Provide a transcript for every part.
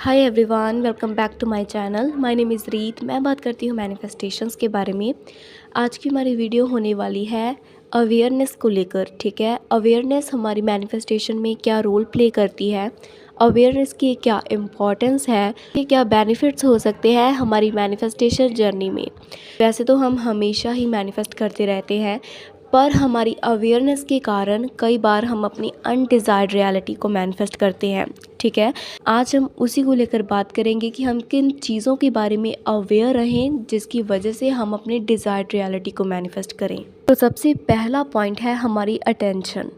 Hi everyone, welcome back to my channel. My name is Reet. मैं बात करती हूँ मैनिफेस्टेशंस के बारे में। आज की हमारी वीडियो होने वाली है अवेयरनेस को लेकर। ठीक है, अवेयरनेस हमारी मैनिफेस्टेशन में क्या रोल प्ले करती है, अवेयरनेस की क्या इम्पॉर्टेंस है, कि क्या बेनिफिट्स हो सकते हैं हमारी मैनिफेस्टेशन जर्नी में। वैसे तो हम हमेशा ही मैनिफेस्ट करते रहते हैं, पर हमारी अवेयरनेस के कारण कई बार हम अपनी अनडिज़ायर्ड रियलिटी को मैनिफेस्ट करते हैं। ठीक है, आज हम उसी को लेकर बात करेंगे कि हम किन चीज़ों के बारे में अवेयर रहें जिसकी वजह से हम अपने डिज़ायर्ड रियलिटी को मैनिफेस्ट करें। तो सबसे पहला पॉइंट है हमारी अटेंशन।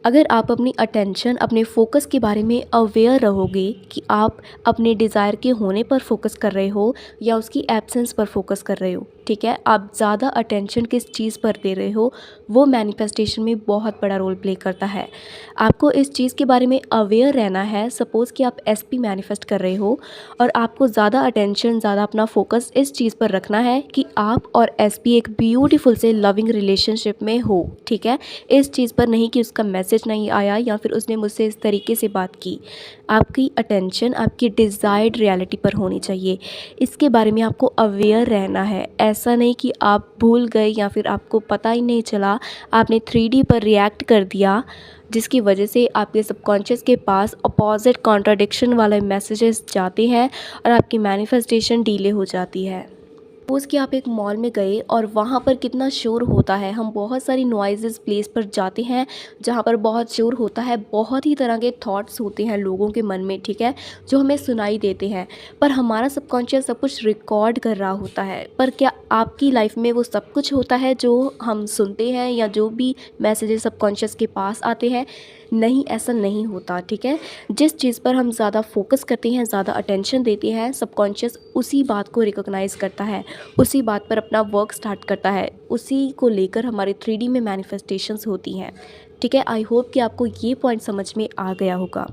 अगर आप अपनी अटेंशन, अपने फोकस के बारे में अवेयर रहोगे कि आप अपने डिज़ायर के होने पर फोकस कर रहे हो या उसकी एब्सेंस पर फोकस कर रहे हो, ठीक है, आप ज़्यादा अटेंशन किस चीज़ पर दे रहे हो वो मैनिफेस्टेशन में बहुत बड़ा रोल प्ले करता है। आपको इस चीज़ के बारे में अवेयर रहना है। सपोज़ कि आप एसपी मैनिफेस्ट कर रहे हो और आपको ज़्यादा अटेंशन, ज़्यादा अपना फोकस इस चीज़ पर रखना है कि आप और एसपी एक ब्यूटीफुल से लविंग रिलेशनशिप में हो। ठीक है, इस चीज़ पर नहीं कि उसका मैसेज नहीं आया या फिर उसने मुझसे इस तरीके से बात की। आपकी अटेंशन आपकी डिज़ायर्ड रियलिटी पर होनी चाहिए। इसके बारे में आपको अवेयर रहना है। ऐसा नहीं कि आप भूल गए या फिर आपको पता ही नहीं चला, आपने 3D पर रिएक्ट कर दिया जिसकी वजह से आपके सबकॉन्शियस के पास अपोजिट कॉन्ट्राडिक्शन वाले मैसेजेस जाते हैं और आपकी मैनिफेस्टेशन डिले हो जाती है। सपोज़ कि आप एक मॉल में गए और वहाँ पर कितना शोर होता है। हम बहुत सारी नॉइज़ेस प्लेस पर जाते हैं जहाँ पर बहुत शोर होता है, बहुत ही तरह के थॉट्स होते हैं लोगों के मन में, ठीक है, जो हमें सुनाई देते हैं, पर हमारा सबकॉन्शियस सब कुछ रिकॉर्ड कर रहा होता है। पर क्या आपकी लाइफ में वो सब कुछ होता है जो हम सुनते हैं या जो भी मैसेजेस सबकॉन्शियस के पास आते हैं? नहीं, ऐसा नहीं होता। ठीक है, जिस चीज़ पर हम ज़्यादा फोकस करते हैं, ज़्यादा अटेंशन देते हैं, सबकॉन्शियस उसी बात को रिकॉग्नाइज़ करता है, उसी बात पर अपना वर्क स्टार्ट करता है, उसी को लेकर हमारी 3D में मैनिफेस्टेशंस होती हैं। ठीक है, आई होप कि आपको ये पॉइंट समझ में आ गया होगा।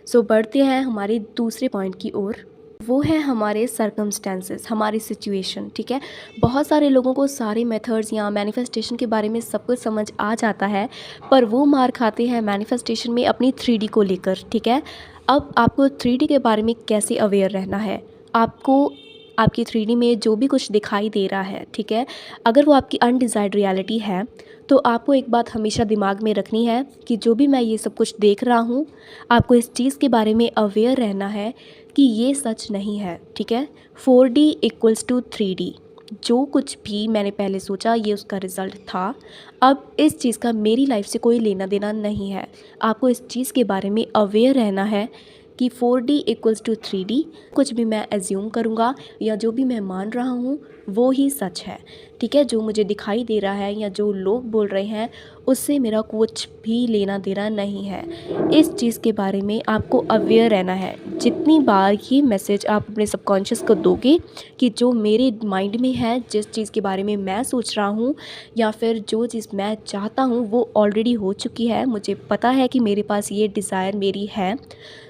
सो बढ़ते हैं हमारे दूसरे पॉइंट की ओर। वो है हमारे सर्कमस्टेंसेस, हमारी सिचुएशन। ठीक है, बहुत सारे लोगों को सारे मेथड्स या मैनिफेस्टेशन के बारे में सब कुछ समझ आ जाता है, पर वो मार खाते हैं मैनिफेस्टेशन में अपनी 3D को लेकर। ठीक है, अब आपको 3D के बारे में कैसे अवेयर रहना है। आपको आपकी 3D में जो भी कुछ दिखाई दे रहा है, ठीक है, अगर वो आपकी अनडिज़ायर्ड रियलिटी है तो आपको एक बात हमेशा दिमाग में रखनी है कि जो भी मैं ये सब कुछ देख रहा हूँ, आपको इस चीज़ के बारे में अवेयर रहना है कि ये सच नहीं है। ठीक है, 4D इक्वल्स टू 3D। जो कुछ भी मैंने पहले सोचा ये उसका रिज़ल्ट था। अब इस चीज़ का मेरी लाइफ से कोई लेना देना नहीं है। आपको इस चीज़ के बारे में अवेयर रहना है कि 4D इक्वल्स टू 3D। कुछ भी मैं एज्यूम करूँगा या जो भी मैं मान रहा हूँ वो ही सच है। ठीक है, जो मुझे दिखाई दे रहा है या जो लोग बोल रहे हैं उससे मेरा कुछ भी लेना देना नहीं है। इस चीज़ के बारे में आपको अवेयर रहना है। जितनी बार ये मैसेज आप अपने सबकॉन्शियस को दोगे कि जो मेरे माइंड में है, जिस चीज़ के बारे में मैं सोच रहा हूँ या फिर जो चीज़ मैं चाहता हूँ वो ऑलरेडी हो चुकी है, मुझे पता है कि मेरे पास ये डिज़ायर मेरी है,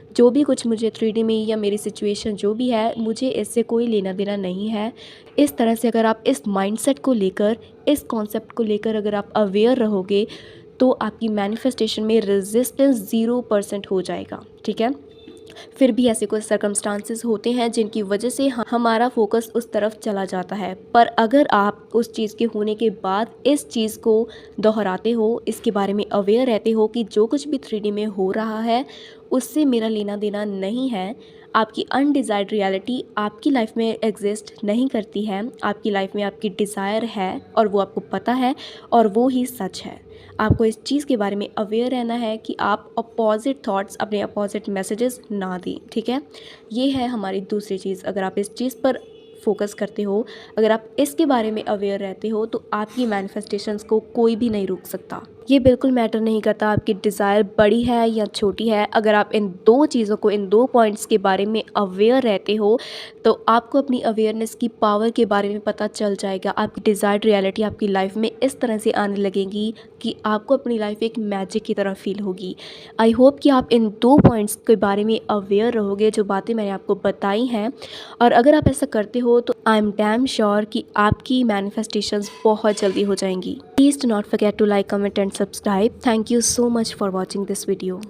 जो भी कुछ मुझे 3D में या मेरी सिचुएशन जो भी है, मुझे इससे कोई लेना देना नहीं है। इस तरह से अगर आप इस माइंडसेट को लेकर, इस कॉन्सेप्ट को लेकर अगर आप अवेयर रहोगे तो आपकी मैनिफेस्टेशन में रेजिस्टेंस 0% हो जाएगा। ठीक है, फिर भी ऐसे कुछ सर्कमस्टांसेस होते हैं जिनकी वजह से हमारा फोकस उस तरफ चला जाता है, पर अगर आप उस चीज़ के होने के बाद इस चीज़ को दोहराते हो, इसके बारे में अवेयर रहते हो कि जो कुछ भी 3D में हो रहा है उससे मेरा लेना देना नहीं है, आपकी अनडिज़ायर्ड रियलिटी आपकी लाइफ में एग्जिस्ट नहीं करती है, आपकी लाइफ में आपकी डिज़ायर है और वो आपको पता है और वो ही सच है। आपको इस चीज़ के बारे में अवेयर रहना है कि आप अपोजिट थॉट्स, अपने अपोजिट मैसेजेस ना दें। ठीक है, ये है हमारी दूसरी चीज़। अगर आप इस चीज़ पर फोकस करते हो, अगर आप इसके बारे में अवेयर रहते हो तो आपकी मैनिफेस्टेशंस को कोई भी नहीं रोक सकता। ये बिल्कुल मैटर नहीं करता आपकी डिज़ायर बड़ी है या छोटी है। अगर आप इन दो चीज़ों को, इन दो पॉइंट्स के बारे में अवेयर रहते हो तो आपको अपनी अवेयरनेस की पावर के बारे में पता चल जाएगा। आपकी डिज़ायर्ड रियलिटी आपकी लाइफ में इस तरह से आने लगेगी कि आपको अपनी लाइफ एक मैजिक की तरह फील होगी। आई होप कि आप इन दो पॉइंट्स के बारे में अवेयर रहोगे, जो बातें मैंने आपको बताई हैं, और अगर आप ऐसा करते हो तो आई एम डैम श्योर कि आपकी मैनिफेस्टेशंस बहुत जल्दी हो जाएंगी। Please do not forget to like, comment and subscribe. Thank you so much for watching this video.